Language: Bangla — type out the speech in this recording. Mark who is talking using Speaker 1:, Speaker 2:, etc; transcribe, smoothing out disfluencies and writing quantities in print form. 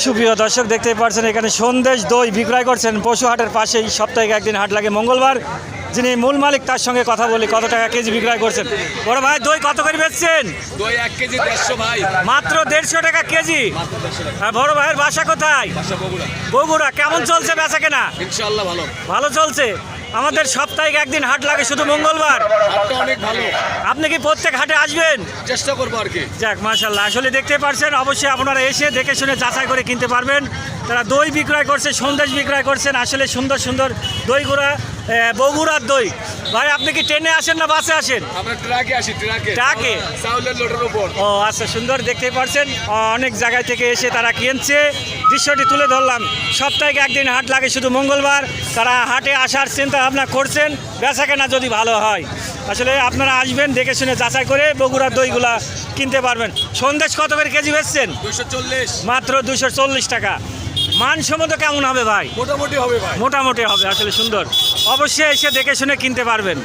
Speaker 1: সুপ্রিয় দর্শক, দেখতেই পাচ্ছেন এখানে সন্দেশ দই বিক্রয় করছেন পশু হাটের পাশেই। সপ্তাহে একদিন হাট লাগে মঙ্গলবার। যিনি মূল মালিক তার সঙ্গে কথা বলি, কত টাকা কেজি বিক্রয় করছেন। বড় ভাই, দই কত করে বেচছেন?
Speaker 2: দই 1 কেজি 150 ভাই,
Speaker 1: মাত্র 150 টাকা কেজি।
Speaker 2: মাত্র 150 টাকা।
Speaker 1: আর বড় ভাইয়ের বাসা কোথায়?
Speaker 2: বাসা বগুড়া।
Speaker 1: বগুড়া। কেমন চলছে বেচা কেনা?
Speaker 2: ইনশাআল্লাহ ভালো।
Speaker 1: ভালো চলছে। আমাদের সপ্তাহে একদিন হাট লাগে শুধু মঙ্গলবার।
Speaker 2: হাটটা অনেক ভালো,
Speaker 1: আপনি কি প্রত্যেক হাটে আসবেন?
Speaker 2: চেষ্টা করবো আর কি।
Speaker 1: যাক, মাশাআল্লাহ। আসলে দেখতে পাচ্ছেন, অবশ্যই আপনারা এসে দেখে শুনে যাচাই করে কিনতে পারবেন। তারা দই বিক্রয় করছে, সন্দেশ বিক্রয় করছেন। আসলে সুন্দর সুন্দর দইগুড়া, বগুড়ার দই। ভাই, আপনি কি ট্রেনে আসেন না বাসে আসেন?
Speaker 2: আমরা ট্রাকে আসি, ট্রাকে।
Speaker 1: ট্রাকে?
Speaker 2: চাউলের লোডের উপর।
Speaker 1: ও আচ্ছা, সুন্দর। দেখতে পাচ্ছেন অনেক জায়গায় থেকে এসে তারা কিনছে। দৃশ্যটি তুলে ধরলাম। সপ্তাহে একদিন হাট লাগে শুধু মঙ্গলবার। তারা হাটে আসার চিন্তা ভাবনা করছেন, বেচা কেনা যদি ভালো হয়। আসলে আপনারা আসবেন, দেখে শুনে যাচাই করে বগুড়ার দইগুলা কিনতে পারবেন। সন্দেশ কত করে কেজি বেচছেন?
Speaker 2: 240।
Speaker 1: মাত্র 240 টাকা। মানসম্মত কেমন হবে ভাই?
Speaker 2: মোটামুটি হবে ভাই।
Speaker 1: মোটামুটি হবে। আসলে সুন্দর। অবশ্যই এসে দেখে শুনে কিনতে পারবেন।